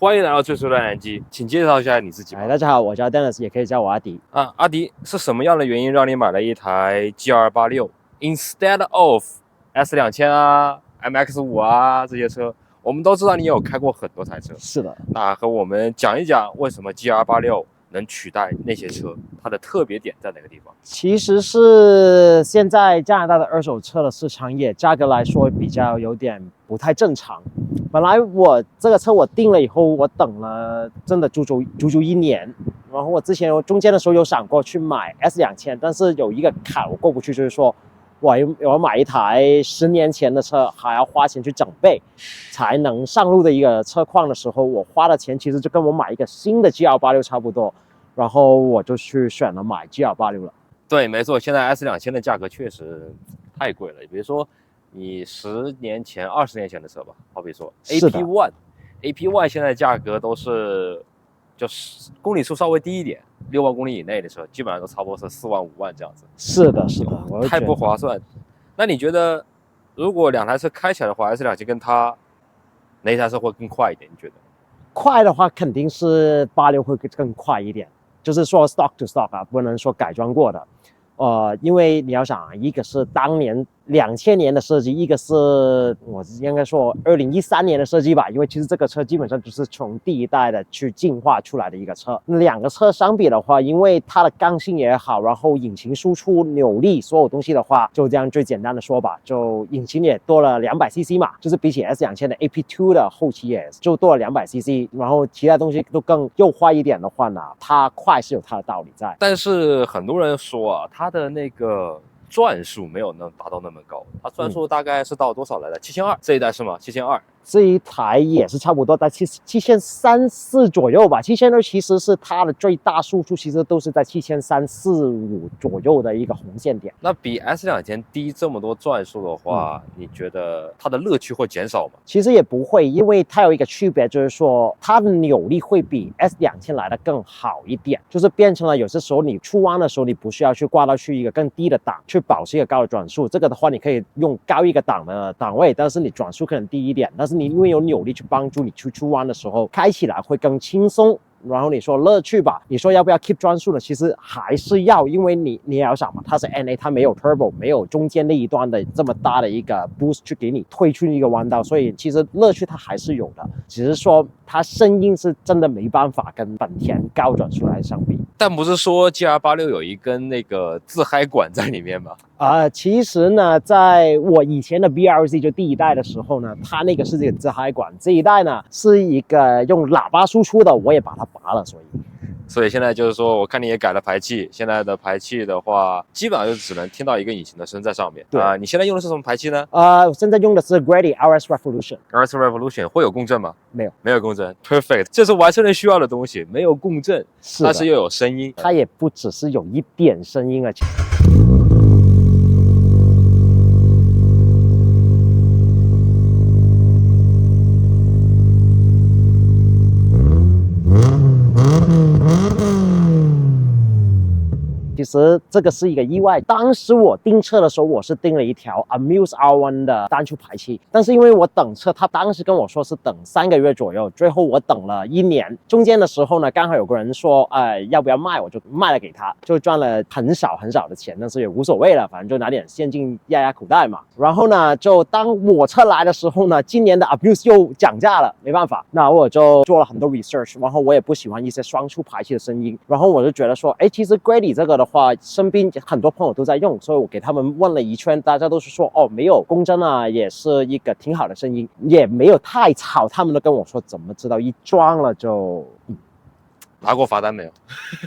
欢迎来到最速的蓝机，请介绍一下你自己吧。大家好，我叫 Dennis， 也可以叫我阿迪。阿迪，是什么样的原因让你买了一台 GR86 instead of S2000啊、MX5 啊这些车？我们都知道你有开过很多台车，是的。那和我们讲一讲为什么 GR86 能取代那些车，它的特别点在哪个地方？其实是现在加拿大的二手车的市场也价格来说比较有点不太正常。本来我这个车我定了以后，我等了真的足足1年。然后我之前中间的时候有想过去买 S2000，但是有一个坎我过不去，就是说我要买一台10年前的车，还要花钱去整备才能上路的一个车况的时候，我花的钱其实就跟我买一个新的 GR86 差不多。然后我就去选了买 GR86 了。对，没错，现在 S2000的价格确实太贵了。比如说你10年前、20年前的车吧，好比说 AP1 现在价格都是就是公里数稍微低一点，6万公里以内的车，基本上都差不多是4万5万这样子。是的，是的，太不划算。那你觉得如果两台车开起来的话 ，S2000跟它哪一台车会更快一点？你觉得？快的话肯定是86会更快一点。就是说 stock to stock 啊，不能说改装过的，因为你要想，一个是当年2000年的设计，一个是我应该说2013年的设计吧，因为其实这个车基本上就是从第一代的去进化出来的一个车。两个车相比的话，因为它的刚性也好，然后引擎输出扭力所有东西的话，就这样最简单的说吧，就引擎也多了200cc 嘛，就是比起 S2000的 AP2 的后期也就多了200cc， 然后其他东西都更优化一点的话呢，它快是有它的道理在。但是很多人说啊，它的那个转速没有达到那么高，它转速大概是到多少来的？7200这一代是吗？7200。这一台也是差不多在7300、7400左右吧。7200其实是它的最大输出，其实都是在7300、7500左右的一个红线点。那比 S2000低这么多转速的话，你觉得它的乐趣会减少吗？其实也不会，因为它有一个区别，就是说它的扭力会比 S2000来的更好一点，就是变成了有些时候你出弯的时候，你不需要去挂到去一个更低的档去保持一个高的转速。这个的话，你可以用高一个档的档位，但是你转速可能低一点，但是你因为有扭力去帮助你去出弯的时候，开起来会更轻松。然后你说乐趣吧，你说要不要 keep 转速呢？其实还是要，因为你也要想嘛，它是 NA， 它没有 turbo， 没有中间那一段的这么大的一个 boost 去给你推出一个弯道，所以其实乐趣它还是有的，只是说它声音是真的没办法跟本田高转速来相比。但不是说 GR86 有一根那个自嗨管在里面吗？其实呢，在我以前的 BRZ 就第一代的时候呢，它那个是这个自嗨管，这一代呢是一个用喇叭输出的，我也把它拔了，所以现在就是说，我看你也改了排气，现在的排气的话，基本上就只能听到一个引擎的声在上面。对你现在用的是什么排气呢？我现在用的是 Grady RS Revolution。RS Revolution 会有共振吗？没有，没有共振 ，perfect， 这是完成人需要的东西，没有共振，但是又有声音。它也不只是有一点声音了。其实这个是一个意外，当时我订车的时候，我是订了一条 Amuse R1 的单出排气，但是因为我等车，他当时跟我说是等3个月左右，最后我等了1年，中间的时候呢，刚好有个人说，要不要卖，我就卖了给他，就赚了很少的钱，但是也无所谓了，反正就拿点现金压口袋嘛。然后呢，就当我车来的时候呢，今年的 Amuse 又涨价了，没办法，那我就做了很多 research， 然后我也不喜欢一些双出排气的声音，然后我就觉得说，其实 Grady 这个的话，身边很多朋友都在用，所以我给他们问了一圈，大家都是说没有共振啊，也是一个挺好的声音，也没有太吵，他们都跟我说怎么知道，一装了就拿过罚单没有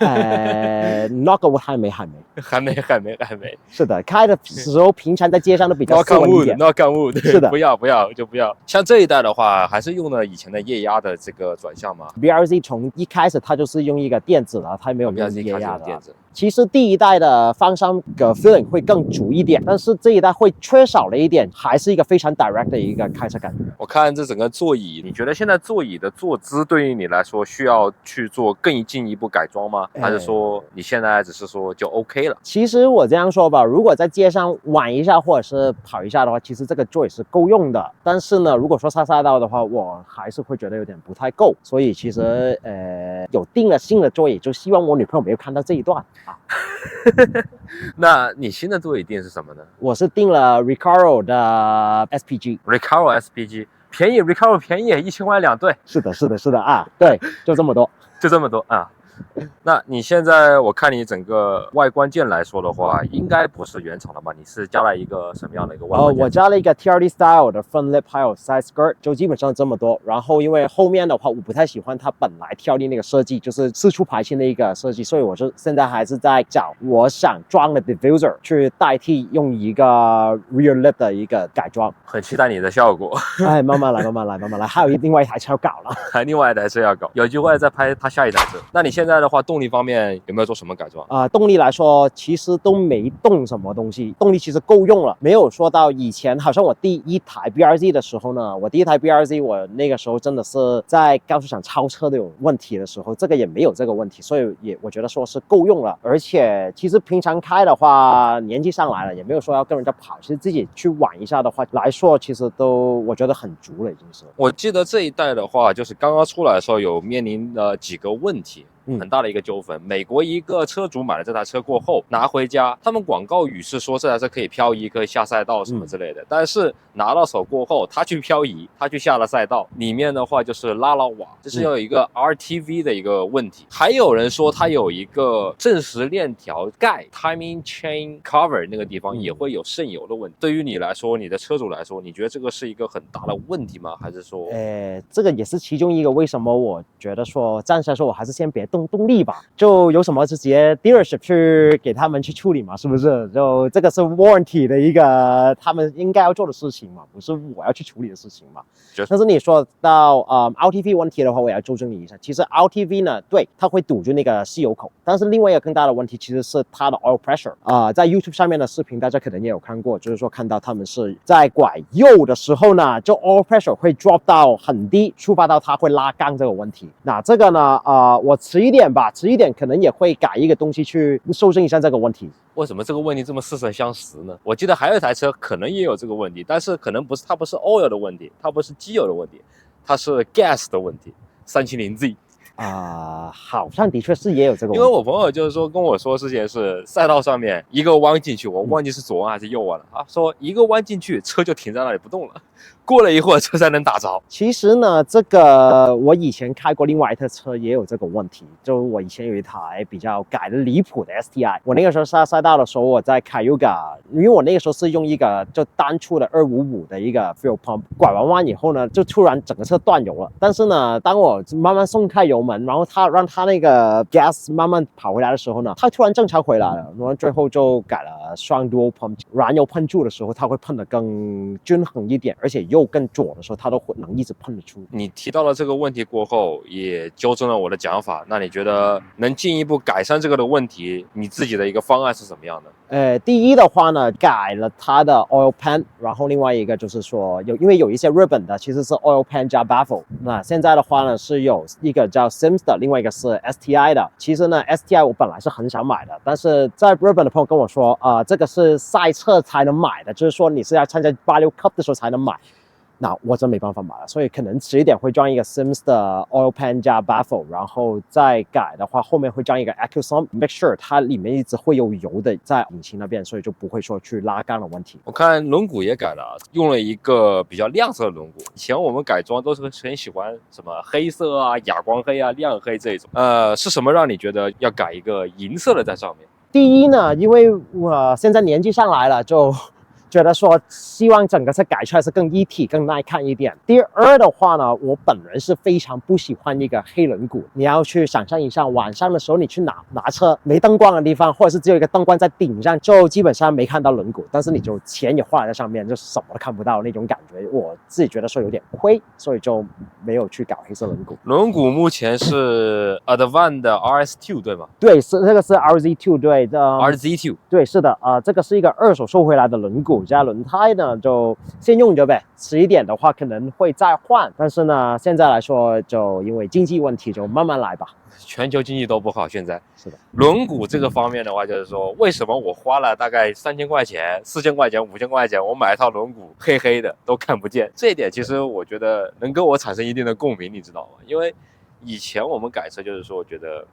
？Knock on wood 还没。是的，开的时候平常在街上都比较斯文一点。Knock on wood， 是的，不要。像这一代的话，还是用了以前的液压的这个转向吗 ？BRZ 从一开始它就是用一个电子的，它没有用液压的电子。其实第一代的方向的 feeling 会更足一点，但是这一代会缺少了一点，还是一个非常 direct 的一个开车感觉。我看这整个座椅，你觉得现在座椅的坐姿对于你来说需要去做更进一步改装吗？还是说你现在只是说就 OK 了？其实我这样说吧，如果在街上玩一下或者是跑一下的话，其实这个座椅是够用的。但是呢，如果说上赛道的话，我还是会觉得有点不太够。所以其实有订了新的座椅，就希望我女朋友没有看到这一段啊。那你新的座椅订是什么呢？我是订了 Recaro 的 SPG。Recaro SPG 便宜 ，Recaro 便宜，1000块2对。是的啊，对，就这么多，就这么多啊。那你现在我看你整个外观件来说的话，应该不是原厂的吧？你是加了一个什么样的一个外观件？我加了一个 TRD style 的 front lip 还有 side skirt， 就基本上这么多。然后因为后面的话我不太喜欢它本来 TRD 那个设计，就是四出排气的一个设计，所以我就现在还是在找我想装的 diffuser 去代替用一个 rear lip 的一个改装。很期待你的效果。哎，慢慢来，还有另外一台车要搞了，还另外一台车要搞，有机会再拍他下一台车。那你现在的话，动力方面有没有做什么改装？动力来说，其实都没动什么东西，动力其实够用了，没有说到以前，好像我第一台 BRZ 的时候呢，我第一台 BRZ 我那个时候真的是在高速场超车的有问题的时候，这个也没有这个问题，所以我觉得说是够用了。而且其实平常开的话，年纪上来了，也没有说要跟人家跑，其实自己去玩一下的话来说，其实都我觉得很足了，已经是。我记得这一代的话，就是刚刚出来的时候有面临了几个问题。很大的一个纠纷。美国一个车主买了这台车过后拿回家，他们广告语是说这台车可以漂移，可以下赛道什么之类的，但是拿到手过后，他去漂移，他去下了赛道，里面的话就是拉了瓦，这是有一个 RTV 的一个问题。还有人说它有一个正时链条盖 timing chain cover 那个地方也会有渗油的问题。对于你来说，你的车主来说，你觉得这个是一个很大的问题吗？还是说这个也是其中一个为什么我觉得说暂时来说我还是先别动力吧，就有什么就直接 dealership 去给他们去处理嘛，是不是？就这个是 warranty 的一个他们应该要做的事情嘛，不是我要去处理的事情嘛。但是你说到RTV 问题的话，我也要纠正你一下。其实 RTV 呢，对，它会堵住那个吸油口，但是另外一个更大的问题其实是它的 oil pressure。在 YouTube 上面的视频大家可能也有看过，就是说看到他们是在拐右的时候呢，就 oil pressure 会 drop 到很低，触发到它会拉缸这个问题。那这个呢，我迟一点可能也会改一个东西去修正一下这个问题。为什么这个问题这么似曾相识呢？我记得还有一台车可能也有这个问题，但是可能不是，它不是 oil 的问题，它不是机油的问题，它是 gas 的问题。370Z 好像的确是也有这个问题。因为我朋友就是说跟我说之前是赛道上面一个弯进去，我忘记是左弯还是右弯了啊，说一个弯进去车就停在那里不动了，过了一会儿车才能打着。其实呢，这个我以前开过另外一台车也有这个问题，就我以前有一台比较改的离谱的 STI， 我那个时候下赛道的时候我在开 Yuga， 因为我那个时候是用一个就单出的255的一个 fuel pump， 拐完弯以后呢，就突然整个车断油了。但是呢，当我慢慢松开油门，然后它让它那个 gas 慢慢跑回来的时候呢，它突然正常回来了。然后最后就改了双 dual pump， 燃油喷注的时候它会喷得更均衡一点，而且右更左的时候它都能一直喷得出。你提到了这个问题过后，也纠正了我的讲法。那你觉得能进一步改善这个的问题，你自己的一个方案是什么样的？第一的话呢，改了它的 oil pan， 然后另外一个就是说因为有一些日本的其实是 oil pan 加 baffle， 那现在的话呢是有一个叫 Sims 的，另外一个是 STI 的。其实呢 STI 我本来是很想买的，但是在日本的朋友跟我说，这个是赛车才能买的，就是说你是要参加86 Cup 的时候才能买。那我真没办法买了，所以可能迟一点会装一个 Sims 的 oil pan 加 baffle， 然后再改的话，后面会装一个 AccuSump make sure 它里面一直会有油的在引擎那边，所以就不会说去拉缸的问题。我看轮毂也改了，用了一个比较亮色的轮毂。以前我们改装都是很喜欢什么黑色啊、哑光黑啊、亮黑这种。是什么让你觉得要改一个银色的在上面？第一呢，因为我现在年纪上来了，就觉得说希望整个车改出来是更一体更耐看一点。第二的话呢，我本人是非常不喜欢一个黑轮毂。你要去想象一下，晚上的时候你去拿车没灯光的地方，或者是只有一个灯光在顶上，就基本上没看到轮毂，但是你就钱也花在上面，就什么都看不到那种感觉，我自己觉得说有点亏，所以就没有去搞黑色轮毂。轮毂目前是 Advan 的 RS2 对吗？对，这个是 RZ2， 对的， RZ2 对，是的，这个是一个二手收回来的轮毂，加轮胎呢，就先用着呗。迟一点的话可能会再换，但是呢，现在来说就因为经济问题，就慢慢来吧。全球经济都不好，现在是的。轮毂这个方面的话，就是说为什么我花了大概3000块钱、4000块钱、5000块钱，我买一套轮毂黑黑的都看不见，这一点其实我觉得能跟我产生一定的共鸣，你知道吗？因为以前我们改车就是说觉得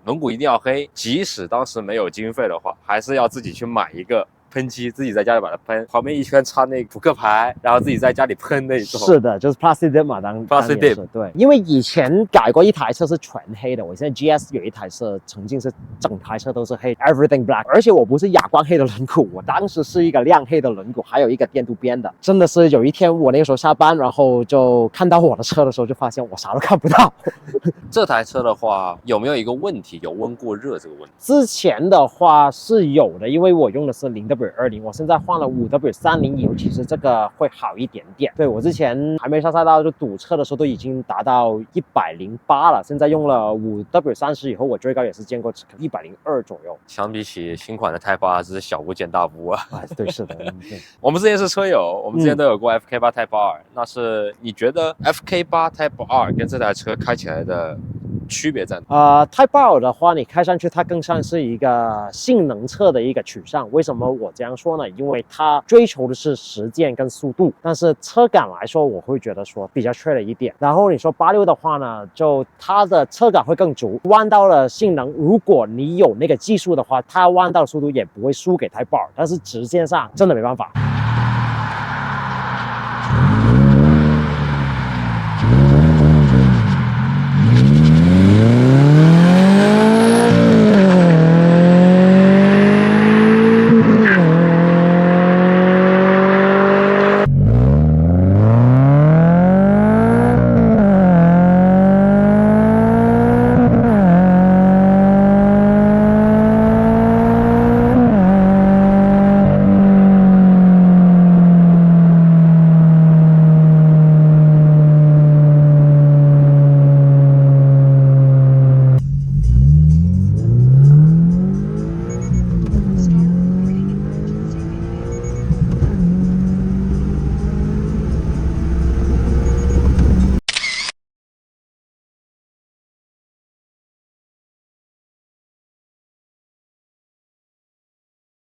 轮毂一定要黑，即使当时没有经费的话，还是要自己去买一个喷漆，自己在家里把它喷，旁边一圈插那扑克牌，然后自己在家里喷那种。是的，就是 plastic dip 嘛，plastic dip。对，因为以前改过一台车是全黑的，我现在 GS 有一台车曾经是整台车都是黑 ，everything black， 而且我不是哑光黑的轮毂，我当时是一个亮黑的轮毂，还有一个电镀边的。真的是有一天我那个时候下班，然后就看到我的车的时候，就发现我啥都看不到。这台车的话有没有一个问题，有温过热这个问题？之前的话是有的，因为我用的是0W20，我现在换了5W30，尤其是这个会好一点点。对，我之前还没上赛道就堵车的时候都已经达到108了，现在用了5W30以后，我最高也是见过102左右。相比起新款的 Type R， 只是小巫见大巫啊。对，是的。我们之前是车友，我们之前都有过 FK8 Type R，那是你觉得 FK8 Type R 跟这台车开起来的区别在哪？Type R 的话，你开上去它更像是一个性能侧的一个取向。为什么我这样说呢？因为它追求的是实践跟速度，但是车感来说，我会觉得说比较缺了一点。然后你说86的话呢，就它的车感会更足，弯道的性能，如果你有那个技术的话，它弯道的速度也不会输给 Type R，但是直线上真的没办法。